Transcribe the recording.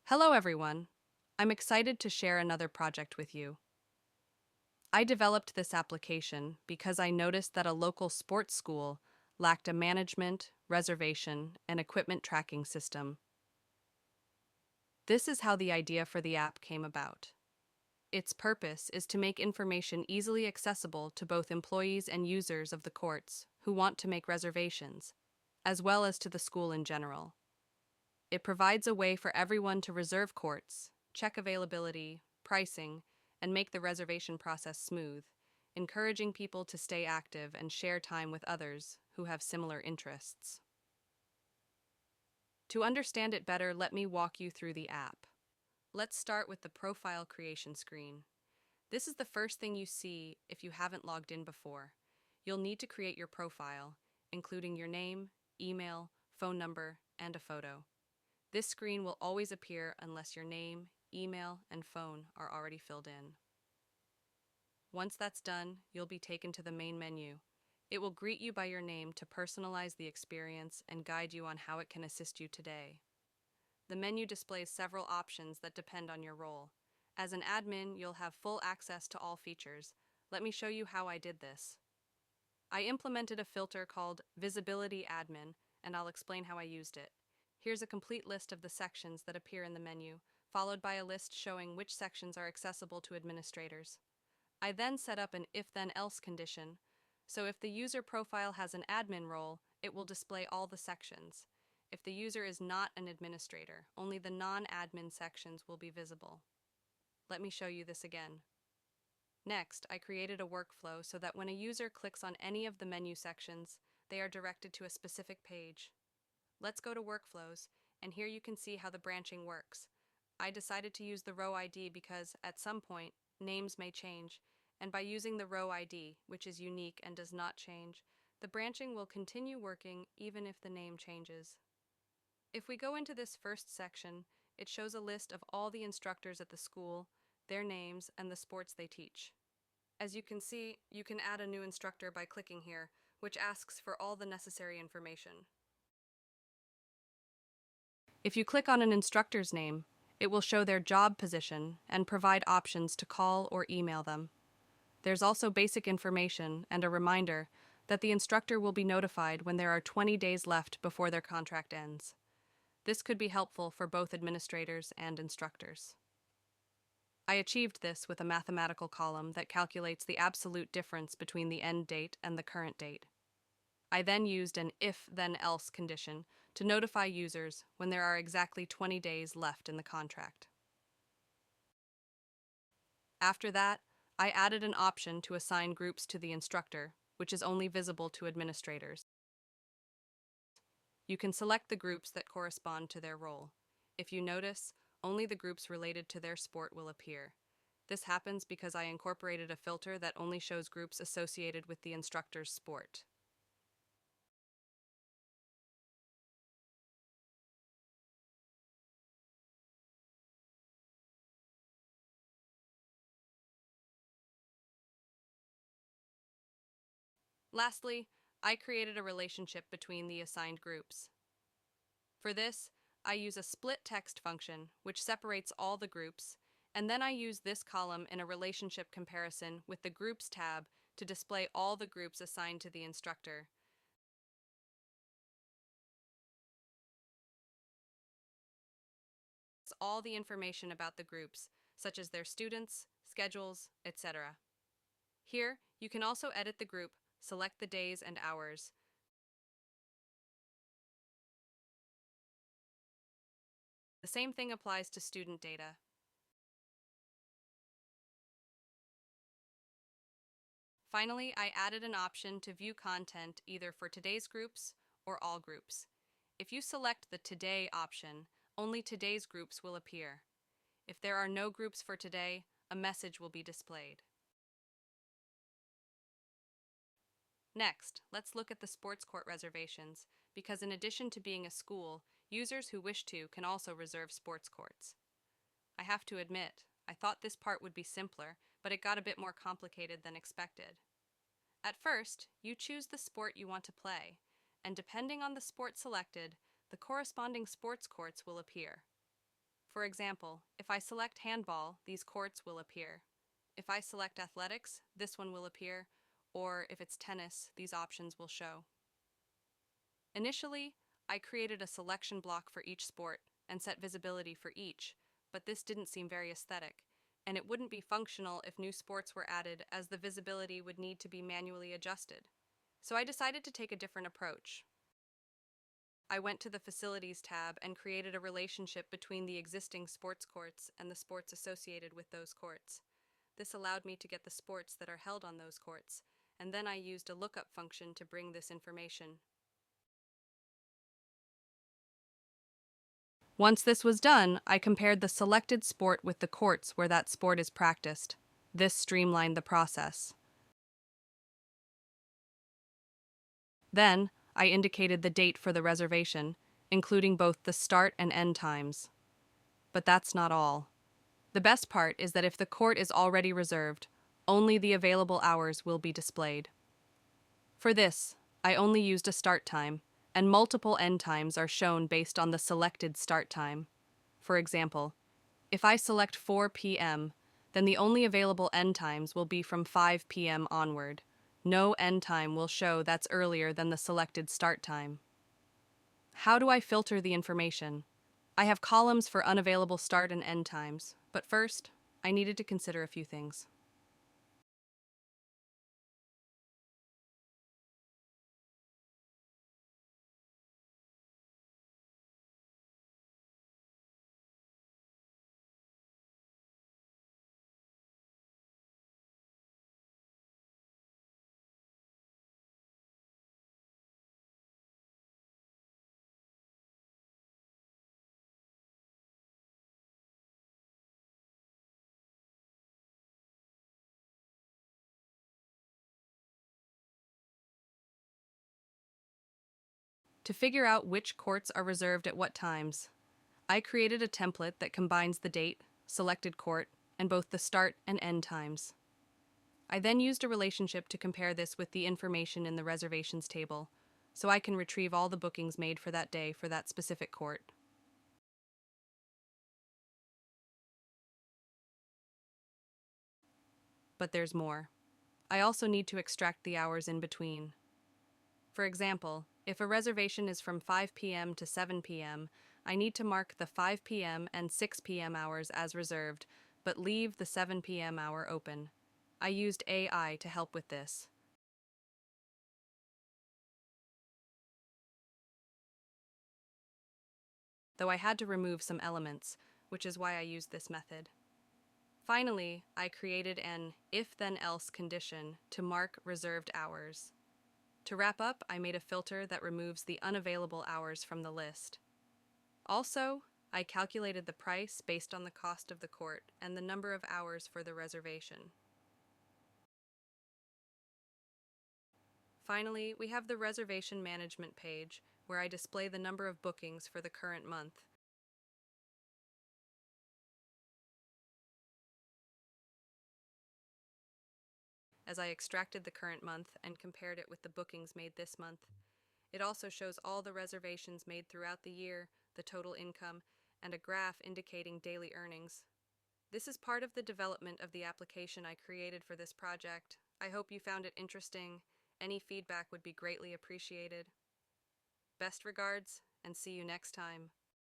Hello, everyone. I'm excited to share another project with you. I developed this application because I noticed that a local sports school lacked a management, reservation, and equipment tracking system. This is how the idea for the app came about. Its purpose is to make information easily accessible to both employees and users of the courts who want to make reservations, as well as to the school in general. It provides a way for everyone to reserve courts, check availability, pricing, and make the reservation process smooth, encouraging people to stay active and share time with others who have similar interests. To understand it better, let me walk you through the app. Let's start with the profile creation screen. This is the first thing you see if you haven't logged in before. You'll need to create your profile, including your name, email, phone number, and a photo. This screen will always appear unless your name, email, and phone are already filled in. Once that's done, you'll be taken to the main menu. It will greet you by your name to personalize the experience and guide you on how it can assist you today. The menu displays several options that depend on your role. As an admin, you'll have full access to all features. Let me show you how I did this. I implemented a filter called Visibility Admin, and I'll explain how I used it. Here's a complete list of the sections that appear in the menu, followed by a list showing which sections are accessible to administrators. I then set up an if-then-else condition, so if the user profile has an admin role, it will display all the sections. If the user is not an administrator, only the non-admin sections will be visible. Let me show you this again. Next, I created a workflow so that when a user clicks on any of the menu sections, they are directed to a specific page. Let's go to Workflows, and here you can see how the branching works. I decided to use the row ID because, at some point, names may change, and by using the row ID, which is unique and does not change, the branching will continue working even if the name changes. If we go into this first section, it shows a list of all the instructors at the school, their names, and the sports they teach. As you can see, you can add a new instructor by clicking here, which asks for all the necessary information. If you click on an instructor's name, it will show their job position and provide options to call or email them. There's also basic information and a reminder that the instructor will be notified when there are 20 days left before their contract ends. This could be helpful for both administrators and instructors. I achieved this with a mathematical column that calculates the absolute difference between the end date and the current date. I then used an if-then-else condition to notify users when there are exactly 20 days left in the contract. After that, I added an option to assign groups to the instructor, which is only visible to administrators. You can select the groups that correspond to their role. If you notice, only the groups related to their sport will appear. This happens because I incorporated a filter that only shows groups associated with the instructor's sport. Lastly, I created a relationship between the assigned groups. For this, I use a split text function, which separates all the groups, and then I use this column in a relationship comparison with the Groups tab to display all the groups assigned to the instructor. It's all the information about the groups, such as their students, schedules, etc. Here, you can also edit the group, select the days and hours. The same thing applies to student data. Finally, I added an option to view content either for today's groups or all groups. If you select the Today option, only today's groups will appear. If there are no groups for today, a message will be displayed. Next, let's look at the sports court reservations, because in addition to being a school, users who wish to can also reserve sports courts. I have to admit, I thought this part would be simpler, but it got a bit more complicated than expected. At first, you choose the sport you want to play, and depending on the sport selected, the corresponding sports courts will appear. For example, if I select handball, these courts will appear. If I select athletics, this one will appear, or if it's tennis, these options will show. Initially, I created a selection block for each sport and set visibility for each, but this didn't seem very aesthetic, and it wouldn't be functional if new sports were added, as the visibility would need to be manually adjusted. So I decided to take a different approach. I went to the Facilities tab and created a relationship between the existing sports courts and the sports associated with those courts. This allowed me to get the sports that are held on those courts, and then I used a lookup function to bring this information. Once this was done, I compared the selected sport with the courts where that sport is practiced. This streamlined the process. Then, I indicated the date for the reservation, including both the start and end times. But that's not all. The best part is that if the court is already reserved, only the available hours will be displayed. For this, I only used a start time, and multiple end times are shown based on the selected start time. For example, if I select 4 p.m., then the only available end times will be from 5 p.m. onward. No end time will show that's earlier than the selected start time. How do I filter the information? I have columns for unavailable start and end times, but first, I needed to consider a few things. To figure out which courts are reserved at what times, I created a template that combines the date, selected court, and both the start and end times. I then used a relationship to compare this with the information in the reservations table, so I can retrieve all the bookings made for that day for that specific court. But there's more. I also need to extract the hours in between. For example, if a reservation is from 5 p.m. to 7 p.m., I need to mark the 5 p.m. and 6 p.m. hours as reserved, but leave the 7 p.m. hour open. I used AI to help with this. Though I had to remove some elements, which is why I used this method. Finally, I created an if-then-else condition to mark reserved hours. To wrap up, I made a filter that removes the unavailable hours from the list. Also, I calculated the price based on the cost of the court and the number of hours for the reservation. Finally, we have the reservation management page, where I display the number of bookings for the current month. As I extracted the current month and compared it with the bookings made this month, it also shows all the reservations made throughout the year, the total income, and a graph indicating daily earnings. This is part of the development of the application I created for this project. I hope you found it interesting. Any feedback would be greatly appreciated. Best regards, and see you next time.